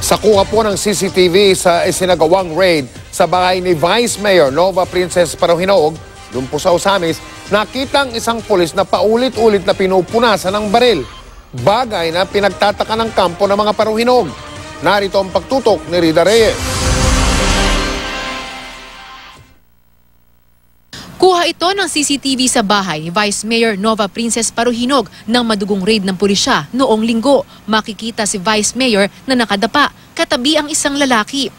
Sa kuha po ng CCTV sa isinagawang raid sa bahay ni Vice Mayor Nova Princess Paruhinog, doon po sa Osamis, nakitang isang pulis na paulit-ulit na pinupunasan ng baril. Bagay na pinagtataka ng kampo ng mga Paruhinog. Narito ang pagtutok ni Rida Reyes. Kuha ito ng CCTV sa bahay ni Vice Mayor Nova Princess Paruhinog ng madugong raid ng pulisya noong linggo. Makikita si Vice Mayor na nakadapa, katabi ang isang lalaki.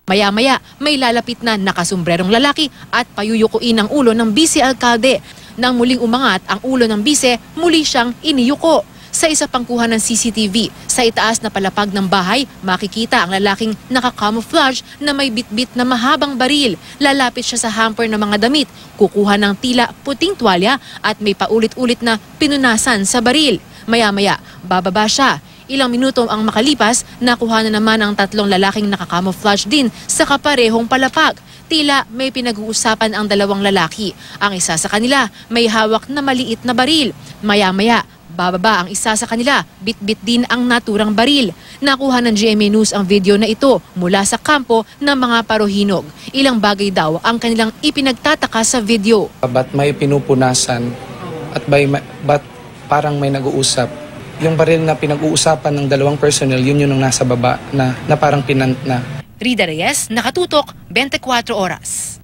Maya-maya, may lalapit na nakasumbrerong lalaki at payuyukuin ang ulo ng bise-alkalde. Nang muling umangat ang ulo ng bise, muli siyang iniyuko. Sa isa pang kuha ng CCTV, sa itaas na palapag ng bahay, makikita ang lalaking nakakamuflage na may bitbit na mahabang baril. Lalapit siya sa hamper ng mga damit, kukuha ng tila puting tuwalya at may paulit-ulit na pinunasan sa baril. Maya-maya, bababa siya. Ilang minuto ang makalipas, nakuha na naman ang tatlong lalaking nakakamuflage din sa kaparehong palapag. Tila may pinag-uusapan ang dalawang lalaki. Ang isa sa kanila may hawak na maliit na baril. Maya-maya, bababa ang isa sa kanila, bit-bit din ang naturang baril. Nakuha ng GMA News ang video na ito mula sa kampo ng mga Paruhinog. Ilang bagay daw ang kanilang ipinagtataka sa video. Ba't may pinupunasan at ba't parang may nag-uusap? Yung baril na pinag-uusapan ng dalawang personnel, yun yung nasa baba na parang pinant na. Rida Reyes, Nakatutok, 24 Oras.